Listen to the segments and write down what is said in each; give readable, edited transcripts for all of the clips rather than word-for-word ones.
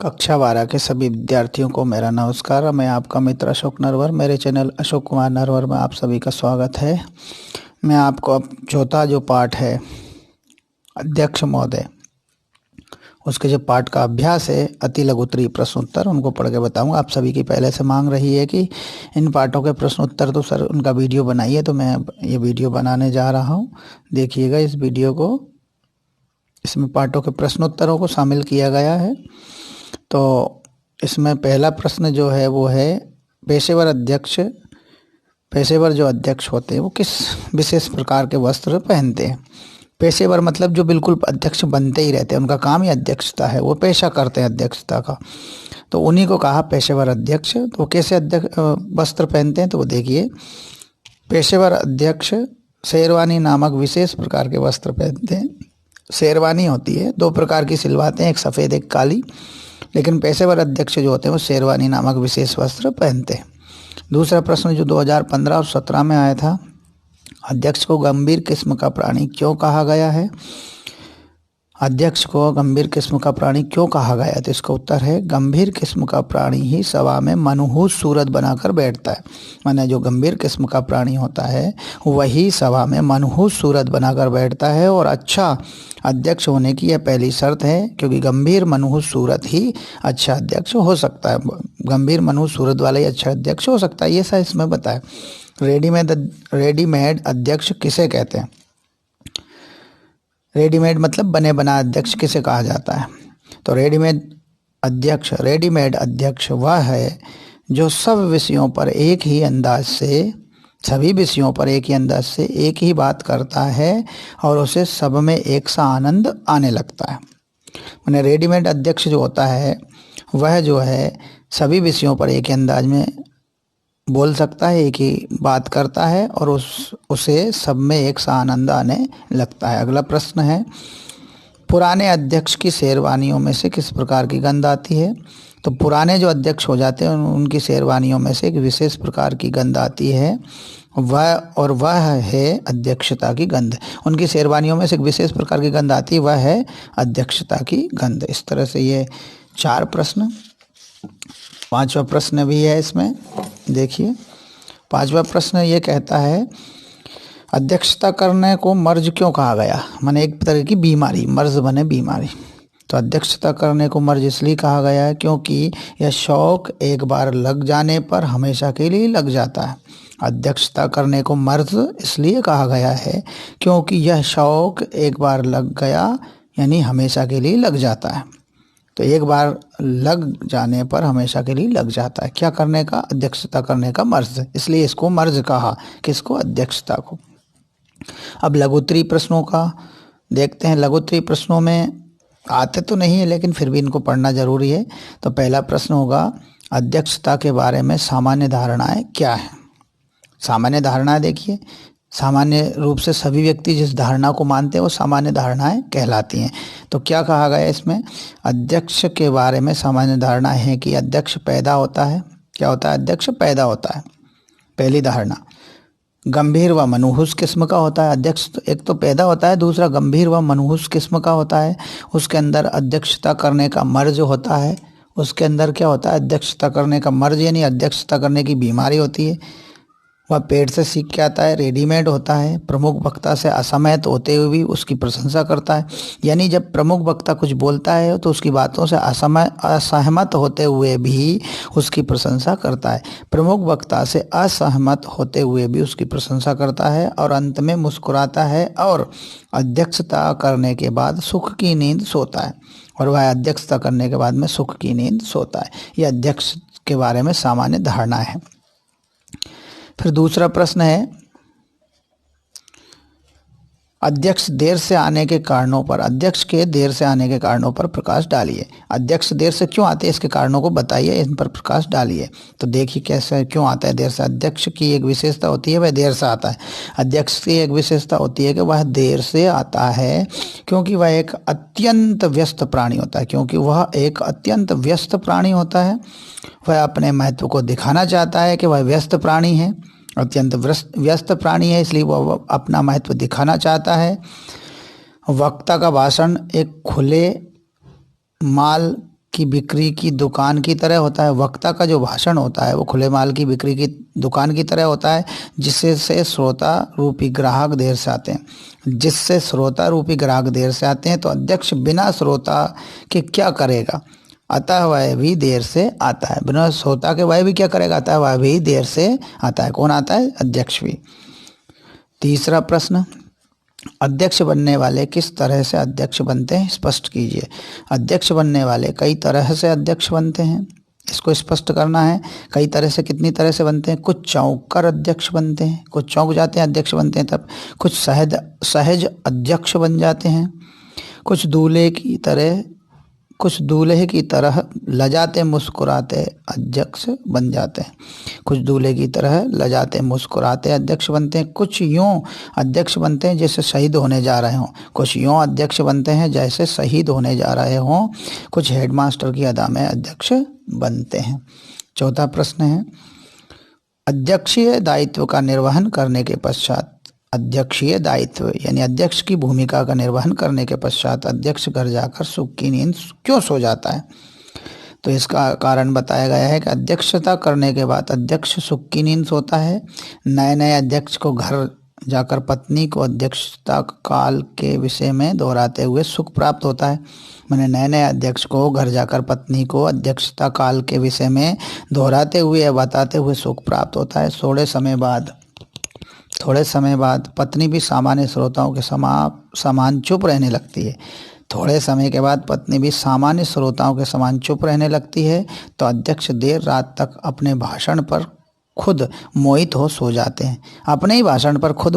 कक्षा 12 के सभी विद्यार्थियों को मेरा नमस्कार। मैं आपका मित्र अशोक नरवर। मेरे चैनल अशोक कुमार नरवर में आप सभी का स्वागत है। मैं आपको अब चौथा जो पाठ है अध्यक्ष महोदय, उसके जो पाठ का अभ्यास है अति लघुत्तरीय प्रश्नोत्तर, उनको पढ़ के बताऊंगा। आप सभी की पहले से मांग रही है कि इन पाठों के प्रश्नोत्तर तो सर उनका वीडियो बनाइए, तो मैं ये वीडियो बनाने जा रहा हूँ। देखिएगा इस वीडियो को, इसमें पाठों के प्रश्नोत्तरों को शामिल किया गया है। तो इसमें पहला प्रश्न जो है वो है पेशेवर जो अध्यक्ष होते हैं वो किस विशेष प्रकार के वस्त्र पहनते हैं। पेशेवर मतलब जो बिल्कुल अध्यक्ष बनते ही रहते हैं, उनका काम ही अध्यक्षता है, वो पेशा करते हैं अध्यक्षता का, तो उन्हीं को कहा पेशेवर अध्यक्ष। तो वो कैसे अध्यक्ष वस्त्र पहनते हैं, तो वो देखिए, पेशेवर अध्यक्ष शेरवानी नामक विशेष प्रकार के वस्त्र पहनते हैं। शेरवानी होती है, दो प्रकार की सिलवाते हैं, एक सफ़ेद एक काली, लेकिन पेशेवर अध्यक्ष जो होते हैं वो शेरवानी नामक विशेष वस्त्र पहनते हैं। दूसरा प्रश्न जो 2015 और 17 में आया था, अध्यक्ष को गंभीर किस्म का प्राणी क्यों कहा गया है। अध्यक्ष को गंभीर किस्म का प्राणी क्यों कहा गया, तो इसका उत्तर है गंभीर किस्म का प्राणी ही सभा में मनहूस सूरत बनाकर बैठता है। माने जो गंभीर किस्म का प्राणी होता है वही सभा में मनहूस सूरत बनाकर बैठता है, और अच्छा अध्यक्ष होने की यह पहली शर्त है, क्योंकि गंभीर मनहूस सूरत ही अच्छा अध्यक्ष हो सकता है। गंभीर मनहूस सूरत वाला ही अच्छा अध्यक्ष हो सकता है, ये सब इसमें बताए। रेडीमेड अध्यक्ष किसे कहते हैं। रेडीमेड मतलब बने बना अध्यक्ष किसे कहा जाता है, तो रेडीमेड अध्यक्ष वह है जो सभी विषयों पर एक ही अंदाज से एक ही बात करता है और उसे सब में एक सा आनंद आने लगता है। माने रेडीमेड अध्यक्ष जो होता है वह जो है सभी विषयों पर एक ही अंदाज में बोल सकता है, एक ही बात करता है और उसे सब में एक सा आनंद आने लगता है। अगला प्रश्न है, पुराने अध्यक्ष की शेरवानियों में से किस प्रकार की गंध आती है। तो पुराने जो अध्यक्ष हो जाते हैं उनकी शेरवानियों में से एक विशेष प्रकार की गंध आती है, वह है अध्यक्षता की गंध। उनकी शेरवानियों में से एक विशेष प्रकार की गंध आती है, वह है अध्यक्षता की गंध। इस तरह से ये 4 प्रश्न। 5वां प्रश्न भी है इसमें, देखिए 5वां प्रश्न ये कहता है, अध्यक्षता करने को मर्ज क्यों कहा गया। माने एक तरह की बीमारी, मर्ज बने बीमारी। तो अध्यक्षता करने को मर्ज इसलिए कहा गया है क्योंकि यह शौक एक बार लग जाने पर हमेशा के लिए लग जाता है। अध्यक्षता करने को मर्ज इसलिए कहा गया है क्योंकि यह शौक एक बार लग गया यानी हमेशा के लिए लग जाता है। तो एक बार लग जाने पर हमेशा के लिए लग जाता है। क्या करने का, अध्यक्षता करने का मर्ज, इसलिए इसको मर्ज कहा, किसको, अध्यक्षता को। अब लघुत्तरीय प्रश्नों का देखते हैं। लघुत्तरीय प्रश्नों में आते तो नहीं है लेकिन फिर भी इनको पढ़ना जरूरी है। तो पहला प्रश्न होगा, अध्यक्षता के बारे में सामान्य धारणाएं क्या हैं। सामान्य धारणाएं देखिए, सामान्य रूप से सभी व्यक्ति जिस धारणा को मानते हैं वो सामान्य धारणाएं कहलाती हैं। तो क्या कहा गया इसमें, अध्यक्ष के बारे में सामान्य धारणा है कि अध्यक्ष पैदा होता है। क्या होता है, अध्यक्ष पैदा होता है, पहली धारणा। गंभीर व मनहूस किस्म का होता है अध्यक्ष, एक तो पैदा होता है, दूसरा गंभीर व मनहूस किस्म का होता है। उसके अंदर अध्यक्षता करने का मर्ज होता है। उसके अंदर क्या होता है, अध्यक्षता करने का मर्ज यानी अध्यक्षता करने की बीमारी होती है। वह पेट से सीख के आता है, रेडीमेड होता है। प्रमुख वक्ता से असहमत होते हुए भी उसकी प्रशंसा करता है, यानी जब प्रमुख वक्ता कुछ बोलता है तो उसकी बातों से असहमत होते हुए भी उसकी प्रशंसा करता है। प्रमुख वक्ता से असहमत होते हुए भी उसकी प्रशंसा करता है और अंत में मुस्कुराता है और अध्यक्षता करने के बाद सुख की नींद सोता है। और वह अध्यक्षता करने के बाद में सुख की नींद सोता है। यह अध्यक्ष के बारे में सामान्य धारणा है। फिर दूसरा प्रश्न है, अध्यक्ष के देर से आने के कारणों पर प्रकाश डालिए। अध्यक्ष देर से क्यों आते हैं इसके कारणों को बताइए, इन पर प्रकाश डालिए। तो देखिए कैसे क्यों आता है देर से। अध्यक्ष की एक विशेषता होती है वह देर से आता है। अध्यक्ष की एक विशेषता होती है कि वह देर से आता है क्योंकि वह एक अत्यंत व्यस्त प्राणी होता है। वह अपने महत्व को दिखाना चाहता है कि वह व्यस्त प्राणी है, अत्यंत व्यस्त प्राणी है, इसलिए वह अपना महत्व दिखाना चाहता है। वक्ता का भाषण एक खुले माल की बिक्री की दुकान की तरह होता है। वक्ता का जो भाषण होता है वो खुले माल की बिक्री की दुकान की तरह होता है, जिससे श्रोता रूपी ग्राहक देर से आते हैं। जिससे श्रोता रूपी ग्राहक देर से आते हैं तो अध्यक्ष बिना श्रोता के क्या करेगा? अतः वह भी देर से आता है। बिना श्रोता के वह भी क्या करेगा? अतः वह भी देर से आता है। कौन आता है? अध्यक्ष भी। तीसरा प्रश्न, अध्यक्ष बनने वाले किस तरह से अध्यक्ष बनते हैं, स्पष्ट कीजिए। अध्यक्ष बनने वाले कई तरह से अध्यक्ष बनते हैं, इसको स्पष्ट करना है। कई तरह से कितनी तरह से बनते हैं? कुछ चौंक कर अध्यक्ष बनते हैं, कुछ चौंक जाते हैं अध्यक्ष बनते हैं तब। कुछ सहज अध्यक्ष बन जाते हैं। कुछ दूल्हे की तरह लजाते मुस्कुराते अध्यक्ष बन जाते हैं। कुछ दूल्हे की तरह लजाते मुस्कुराते अध्यक्ष बनते हैं। कुछ यूं अध्यक्ष बनते हैं जैसे शहीद होने जा रहे हों। कुछ यूं अध्यक्ष बनते हैं जैसे शहीद होने जा रहे हों। कुछ हेडमास्टर की अदा में अध्यक्ष बनते हैं। चौथा प्रश्न है, अध्यक्षीय दायित्व का निर्वहन करने के पश्चात, अध्यक्षीय दायित्व यानी अध्यक्ष की भूमिका का निर्वहन करने के पश्चात अध्यक्ष घर जाकर सुख की नींद क्यों सो जाता है? तो इसका कारण बताया गया है कि अध्यक्षता करने के बाद अध्यक्ष सुख की नींद सोता है। नए नए अध्यक्ष को घर जाकर पत्नी को अध्यक्षता काल के विषय में दोहराते हुए सुख प्राप्त होता है। मैंने नए नए अध्यक्ष को घर जाकर पत्नी को अध्यक्षता काल के विषय में दोहराते हुए या बताते हुए सुख प्राप्त होता है। थोड़े समय बाद पत्नी भी सामान्य श्रोताओं के समान चुप रहने लगती है। थोड़े समय के बाद पत्नी भी सामान्य श्रोताओं के समान चुप रहने लगती है तो अध्यक्ष देर रात तक अपने भाषण पर खुद मोहित हो सो जाते हैं। अपने ही भाषण पर खुद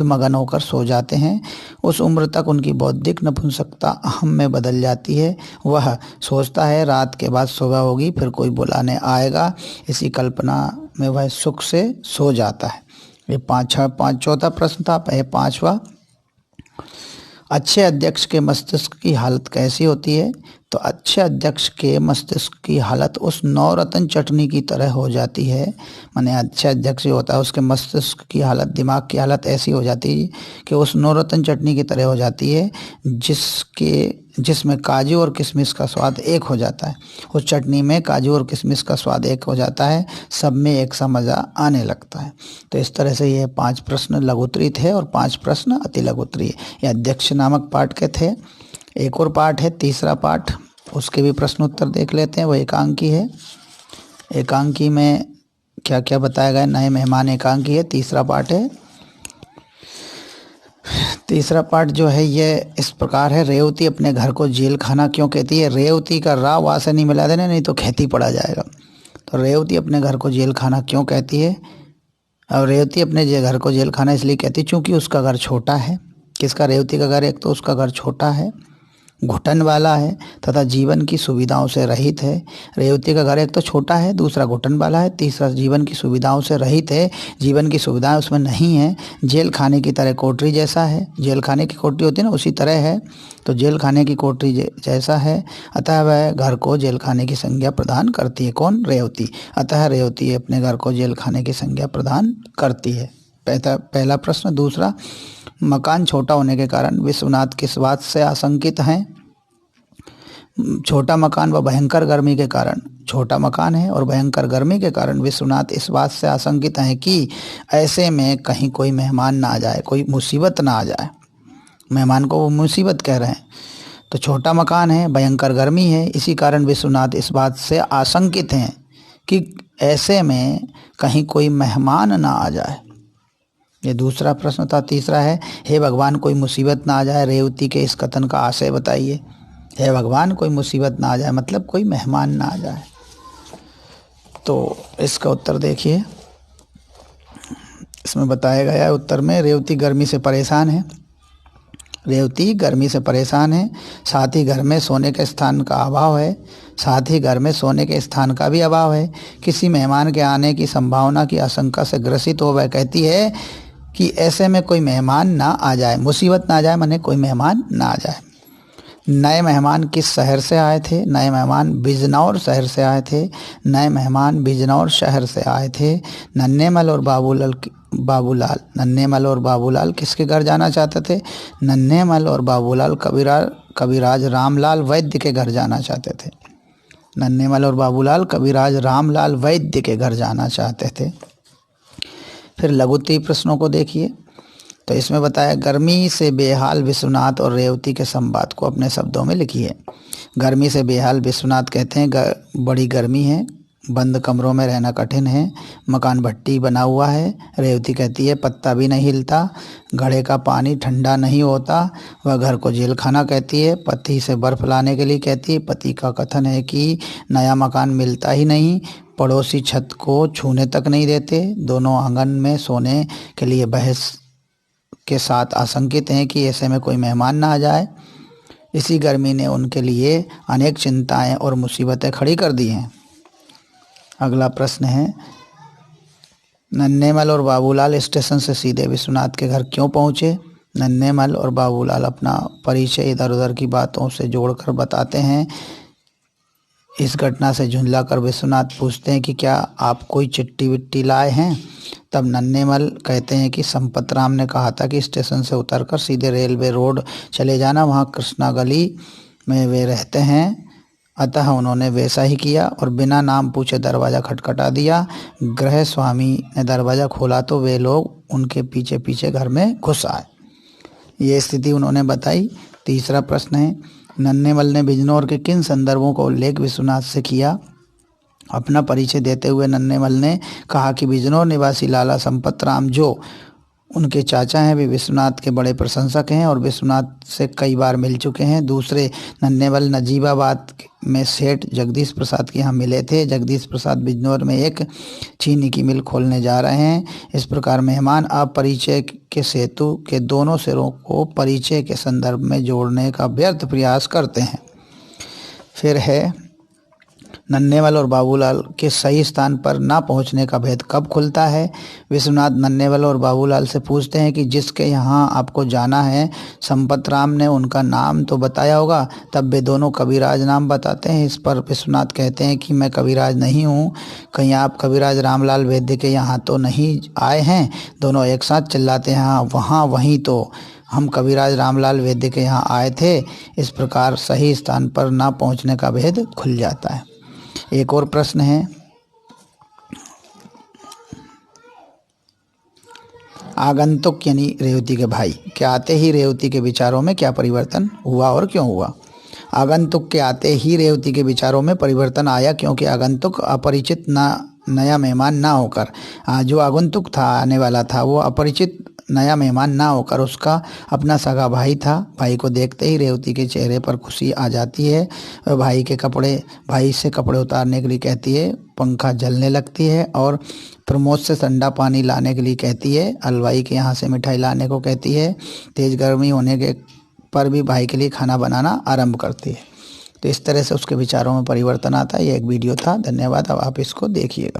मगन होकर सो जाते हैं। उस उम्र तक उनकी बौद्धिक नपुंसकता अहम में बदल जाती है। वह सोचता है रात के बाद सुबह होगी, फिर कोई बुलाने आएगा। इसी कल्पना में वह सुख से सो जाता है। ये चौथा प्रश्न था। पांचवा, अच्छे अध्यक्ष के मस्तिष्क की हालत कैसी होती है? तो अच्छे अध्यक्ष के मस्तिष्क की हालत उस नवरत्न चटनी की तरह हो जाती है। माने अच्छे अध्यक्ष जो होता है उसके मस्तिष्क की हालत, दिमाग की हालत ऐसी हो जाती है कि उस नवरत्न चटनी की तरह हो जाती है जिसमें काजू और किशमिश का स्वाद एक हो जाता है। उस चटनी में काजू और किशमिश का स्वाद एक हो जाता है, सब में एक सा मज़ा आने लगता है। तो इस तरह से ये 5 प्रश्न लघुत्तरी थे और 5 प्रश्न अति लघुत्तरी। ये अध्यक्ष नामक पाठ के थे। एक और पाठ है, तीसरा पाठ, उसके भी प्रश्न उत्तर देख लेते हैं। वो एकांकी है। एकांकी में क्या क्या बताया गया? नए मेहमान एकांकी है, तीसरा पाठ है। तीसरा पाठ जो है ये इस प्रकार है, रेवती अपने घर को जेल खाना क्यों कहती है? रेवती का रा वा से नहीं मिला देना, नहीं तो खेती पड़ा जाएगा। तो रेवती अपने घर को जेल खाना क्यों कहती है? और रेवती अपने घर को जेल खाना इसलिए कहती है क्योंकि उसका घर छोटा है। किसका? रेवती का घर। एक तो उसका घर छोटा है, घुटन वाला है तथा जीवन की सुविधाओं से रहित है। रेवती का घर एक तो छोटा है, दूसरा घुटन वाला है, तीसरा जीवन की सुविधाओं से रहित है। जीवन की सुविधाएं उसमें नहीं है। जेल खाने की तरह कोठरी जैसा है। जेल खाने की कोठरी होती है ना, उसी तरह है। तो जेल खाने की कोठरी जैसा है। अतः वह घर को जेल खाने की संज्ञा प्रदान करती है। कौन? रेवती। अतः रेवती अपने घर को जेल खाने की संज्ञा प्रदान करती है। पहला प्रश्न। दूसरा, मकान छोटा होने के कारण विश्वनाथ किस बात से आशंकित हैं? छोटा मकान व भयंकर गर्मी के कारण, छोटा मकान है और भयंकर गर्मी के कारण विश्वनाथ इस बात से आशंकित हैं कि ऐसे में कहीं कोई मेहमान ना आ जाए, कोई मुसीबत ना आ जाए। मेहमान को वो मुसीबत कह रहे हैं। तो छोटा मकान है, भयंकर गर्मी है, इसी कारण विश्वनाथ इस बात से आशंकित हैं कि ऐसे में कहीं कोई मेहमान ना आ जाए। ये दूसरा प्रश्न था। तीसरा है, हे भगवान कोई मुसीबत ना आ जाए। रेवती के इस कथन का आशय बताइए। हे भगवान कोई मुसीबत ना आ जाए मतलब कोई मेहमान ना आ जाए। तो इसका उत्तर देखिए, इसमें बताया गया है उत्तर में, रेवती गर्मी से परेशान है। रेवती गर्मी से परेशान है, साथ ही घर में सोने के स्थान का अभाव है। साथ ही घर में सोने के स्थान का भी अभाव है। किसी मेहमान के आने की संभावना की आशंका से ग्रसित हो वह कहती है कि ऐसे में कोई मेहमान ना आ जाए। मुसीबत ना आ जाए माने कोई मेहमान ना आ जाए। नए मेहमान किस शहर से आए थे? नए मेहमान बिजनौर शहर से आए थे। नए मेहमान बिजनौर शहर से आए थे। नन्हेमल और बाबूलाल किसके घर जाना चाहते थे? नन्हेमल और बाबूलाल कविराज रामलाल वैद्य के घर जाना चाहते थे। नन्हेमल और बाबूलाल कविराज रामलाल वैद्य के घर जाना चाहते थे। फिर लघुत्तरी प्रश्नों को देखिए। तो इसमें बताया, गर्मी से बेहाल विश्वनाथ और रेवती के संवाद को अपने शब्दों में लिखिए। गर्मी से बेहाल विश्वनाथ कहते हैं बड़ी गर्मी है, बंद कमरों में रहना कठिन है, मकान भट्टी बना हुआ है। रेवती कहती है पत्ता भी नहीं हिलता, घड़े का पानी ठंडा नहीं होता। वह घर को जेल खाना कहती है। पति से बर्फ लाने के लिए कहती है। पति का कथन है कि नया मकान मिलता ही नहीं, पड़ोसी छत को छूने तक नहीं देते। दोनों आंगन में सोने के लिए बहस के साथ आशंकित हैं कि ऐसे में कोई मेहमान ना आ जाए। इसी गर्मी ने उनके लिए अनेक चिंताएं और मुसीबतें खड़ी कर दी हैं। अगला प्रश्न है, नन्हेमल और बाबूलाल स्टेशन से सीधे विश्वनाथ के घर क्यों पहुँचे? नन्हेमल और बाबूलाल अपना परिचय इधर उधर की बातों से जोड़कर बताते हैं। इस घटना से झुंझला कर विश्वनाथ पूछते हैं कि क्या आप कोई चिट्ठी विट्टी लाए हैं? तब नन्हेमल कहते हैं कि संपत राम ने कहा था कि स्टेशन से उतरकर सीधे रेलवे रोड चले जाना, वहाँ कृष्णा गली में वे रहते हैं। अतः उन्होंने वैसा ही किया और बिना नाम पूछे दरवाज़ा खटखटा दिया। गृह स्वामी ने दरवाज़ा खोला तो वे लोग उनके पीछे पीछे घर में घुस आए। ये स्थिति उन्होंने बताई। तीसरा प्रश्न है, नन्हेमल ने बिजनौर के किन संदर्भों का उल्लेख विश्वनाथ से किया? अपना परिचय देते हुए नन्हेमल ने कहा कि बिजनौर निवासी लाला संपत राम जो उनके चाचा हैं, वे विश्वनाथ के बड़े प्रशंसक हैं और विश्वनाथ से कई बार मिल चुके हैं। दूसरे, नन्हेमल नजीबाबाद में सेठ जगदीश प्रसाद के यहाँ मिले थे। जगदीश प्रसाद बिजनौर में एक चीनी की मिल खोलने जा रहे हैं। इस प्रकार मेहमान अपरिचय के सेतु के दोनों सिरों को परिचय के संदर्भ में जोड़ने का व्यर्थ प्रयास करते हैं। फिर है, नन्हेमल और बाबूलाल के सही स्थान पर ना पहुंचने का भेद कब खुलता है? विश्वनाथ नन्हेमल और बाबूलाल से पूछते हैं कि जिसके यहाँ आपको जाना है, संपत राम ने उनका नाम तो बताया होगा। तब वे दोनों कविराज नाम बताते हैं। इस पर विश्वनाथ कहते हैं कि मैं कविराज नहीं हूँ, कहीं आप कविराज रामलाल वैद्य के यहाँ तो नहीं आए हैं? दोनों एक साथ चिल्लाते हैं, हाँ वहीं तो हम कविराज रामलाल वैद्य के यहाँ आए थे। इस प्रकार सही स्थान पर ना पहुँचने का भेद खुल जाता है। एक और प्रश्न है, आगंतुक यानी रेवती के भाई के आते ही रेवती के विचारों में क्या परिवर्तन हुआ और क्यों हुआ? आगंतुक के आते ही रेवती के विचारों में परिवर्तन आया क्योंकि आगंतुक अपरिचित नया मेहमान ना होकर, जो आगंतुक था आने वाला था वो अपरिचित नया मेहमान ना होकर उसका अपना सगा भाई था। भाई को देखते ही रेवती के चेहरे पर खुशी आ जाती है। वह भाई से कपड़े उतारने के लिए कहती है, पंखा जलने लगती है और प्रमोद से ठंडा पानी लाने के लिए कहती है। हलवाई के यहाँ से मिठाई लाने को कहती है। तेज़ गर्मी होने के पर भी भाई के लिए खाना बनाना आरंभ करती है। तो इस तरह से उसके विचारों में परिवर्तन आता है। ये एक वीडियो था। धन्यवाद। अब आप इसको देखिएगा।